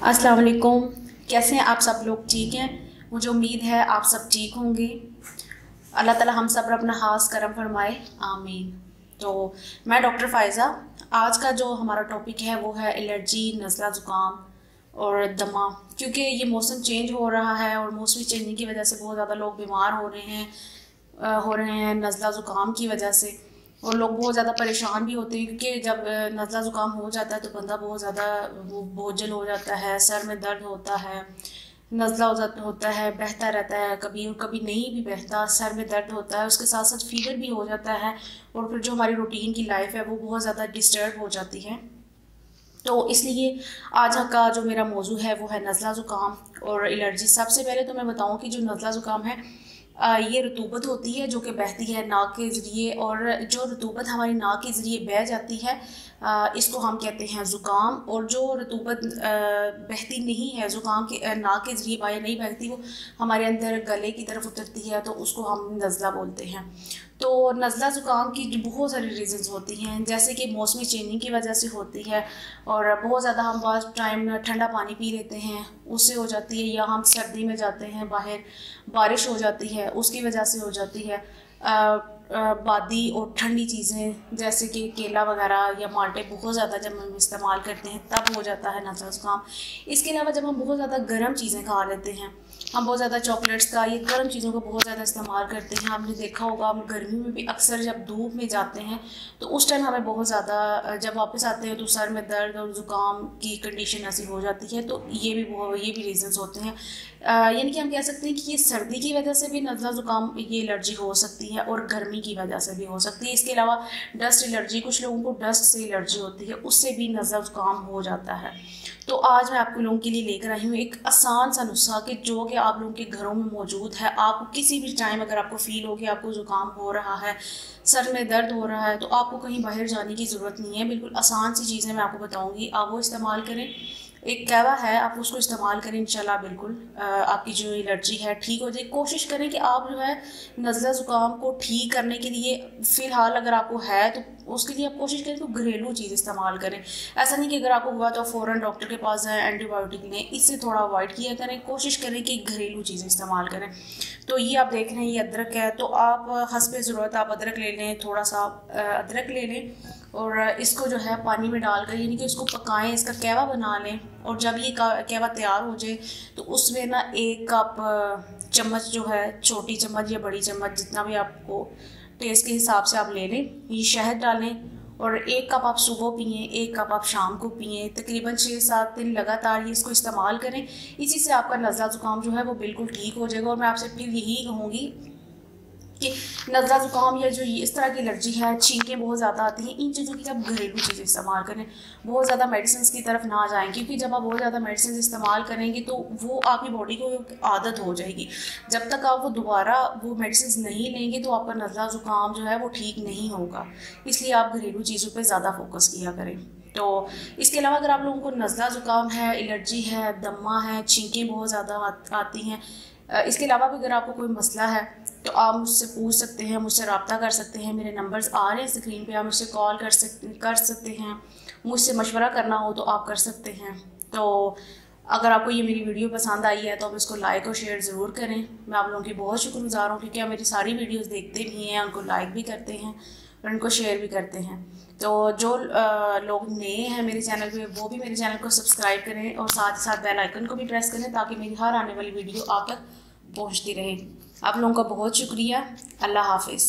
अस्सलाम वालेकुम। कैसे हैं आप सब लोग? ठीक हैं? मुझे उम्मीद है आप सब ठीक होंगे। अल्लाह ताला हम सब पर अपना खास करम फरमाए, आमीन। तो मैं डॉक्टर फ़ायज़ा। आज का जो हमारा टॉपिक है वो है एलर्जी, नज़ला ज़ुकाम और दमा। क्योंकि ये मौसम चेंज हो रहा है और मौसमी चेंजिंग की वजह से बहुत ज़्यादा लोग बीमार हो रहे हैं नज़ला ज़ुकाम की वजह से। और लोग बहुत ज़्यादा परेशान भी होते हैं क्योंकि जब नज़ला ज़ुकाम हो जाता है तो बंदा बहुत ज़्यादा वो बोझल हो जाता है, सर में दर्द होता है, नज़ला होता है, बहता रहता है, कभी और कभी नहीं भी बहता, सर में दर्द होता है, उसके साथ साथ फीवर भी हो जाता है। और फिर जो हमारी रूटीन की लाइफ है वो बहुत ज़्यादा डिस्टर्ब हो जाती है। तो इसलिए आज का जो मेरा मौजू है वो है नज़ला ज़ुकाम और एलर्जी। सबसे पहले तो मैं बताऊं कि जो नज़ला ज़ुकाम है ये रतूबत होती है जो कि बहती है नाक के ज़रिए, और जो रतूबत हमारी नाक के ज़रिए बह जाती है इसको हम कहते हैं ज़ुकाम। और जो रतूबत बहती नहीं है, ज़ुकाम के नाक के ज़रिए बाहर नहीं बहती, वो हमारे अंदर गले की तरफ उतरती है, तो उसको हम नज़ला बोलते हैं। तो नज़ला ज़ुकाम की बहुत सारी रीज़न्स होती हैं, जैसे कि मौसमी चेंजिंग की वजह से होती है, और बहुत ज़्यादा हम बहुत टाइम ठंडा पानी पी लेते हैं उससे हो जाती है, या हम सर्दी में जाते हैं बाहर, बारिश हो जाती है उसकी वजह से हो जाती है। बादी और ठंडी चीज़ें जैसे कि केला वगैरह या माल्टे बहुत ज़्यादा जब हम इस्तेमाल करते हैं तब हो जाता है नज़ला ज़ुकाम। इसके अलावा जब हम बहुत ज़्यादा गर्म चीज़ें खा लेते हैं, हम बहुत ज़्यादा चॉकलेट्स का, ये गर्म चीज़ों को बहुत ज़्यादा इस्तेमाल करते हैं। आपने देखा होगा हम गर्मी में भी अक्सर जब धूप में जाते हैं तो उस टाइम हमें बहुत ज़्यादा, जब वापस आते हैं तो सर में दर्द और ज़ुकाम की कंडीशन ऐसी हो जाती है। तो ये भी रीज़न्स होते हैं। यानी कि हम कह सकते हैं कि ये सर्दी की वजह से भी नज़ला ज़ुकाम, ये एलर्जी हो सकती है, और गर्मी की वजह से भी हो सकती है। इसके अलावा डस्ट एलर्जी, कुछ लोगों को डस्ट से एलर्जी होती है, उससे भी नज़ला ज़ुकाम हो जाता है। तो आज मैं आपको लोगों के लिए लेकर आई हूँ एक आसान सा नुस्खा कि जो कि आप लोगों के घरों में मौजूद है। आपको किसी भी टाइम अगर आपको फील हो कि आपको ज़ुकाम हो रहा है, सर में दर्द हो रहा है, तो आपको कहीं बाहर जाने की ज़रूरत नहीं है। बिल्कुल आसान सी चीज़ें मैं आपको बताऊँगी, आप वो इस्तेमाल करें। एक कहवा है, आप उसको इस्तेमाल करें, इंशाल्लाह बिल्कुल आपकी जो एलर्जी है ठीक हो जाए। कोशिश करें कि आप जो है नज़ला ज़ुकाम को ठीक करने के लिए, फ़िलहाल अगर आपको है तो उसके लिए आप कोशिश करें तो घरेलू चीज़ इस्तेमाल करें। ऐसा नहीं कि अगर आपको हुआ तो फ़ौरन डॉक्टर के पास जाएँ, एंटीबायोटिक लें, इससे थोड़ा अवॉइड किया करें। कोशिश करें कि घरेलू चीज़ें इस्तेमाल करें। तो ये आप देख रहे हैं, ये अदरक है, तो आप हस्बे ज़रूरत आप अदरक ले लें, थोड़ा सा अदरक ले लें और इसको जो है पानी में डालकर, यानी कि उसको पकाएं, इसका कहवा बना लें। और जब ये कहवा तैयार हो जाए तो उसमें ना 1 कप चम्मच जो है, छोटी चम्मच या बड़ी चम्मच, जितना भी आपको टेस्ट के हिसाब से आप ले लें, ये शहद डालें। और 1 कप आप सुबह पिएँ, 1 कप आप शाम को पिएँ, तकरीबन 6-7 दिन लगातार ये इसको इस्तेमाल करें। इसी से आपका नज़ला ज़ुकाम जो है वो बिल्कुल ठीक हो जाएगा। और मैं आपसे फिर यही कहूँगी कि नज़ला ज़ुकाम या जो इस तरह की एलर्जी है, छींकें बहुत ज़्यादा आती हैं, इन चीज़ों की आप घरेलू चीज़ें इस्तेमाल करें। बहुत ज़्यादा मेडिसिन की तरफ ना जाएं, क्योंकि जब आप बहुत ज़्यादा मेडिसिन इस्तेमाल करेंगे तो वो आपकी बॉडी को एक आदत हो जाएगी। जब तक आप वो दोबारा वो मेडिसिन नहीं लेंगे तो आपका नज़ला ज़ुकाम जो है वो ठीक नहीं होगा। इसलिए आप घरेलू चीज़ों पर ज़्यादा फोकस किया करें। तो इसके अलावा अगर आप लोगों को नज़ला ज़ुकाम है, एलर्जी है, दमा है, छींकें बहुत ज़्यादा आती हैं, इसके अलावा भी अगर आपको कोई मसला है तो आप मुझसे पूछ सकते हैं, मुझसे रब्ता कर सकते हैं। मेरे नंबर्स आ रहे हैं स्क्रीन पे, आप मुझसे कॉल कर सकते हैं। मुझसे मशवरा करना हो तो आप कर सकते हैं। तो अगर आपको ये मेरी वीडियो पसंद आई है तो आप इसको लाइक और शेयर ज़रूर करें। मैं आप लोगों की बहुत शुक्रगुजार हूँ क्योंकि आप मेरी सारी वीडियोस देखते भी हैं, उनको लाइक भी करते हैं और उनको शेयर भी करते हैं। तो जो लोग नए हैं मेरे चैनल पे, वो भी मेरे चैनल को सब्सक्राइब करें और साथ ही साथ बेल आइकन को भी प्रेस करें ताकि मेरी हर आने वाली वीडियो आप तक पहुँचती रहे। आप लोगों का बहुत शुक्रिया। अल्लाह हाफिज़।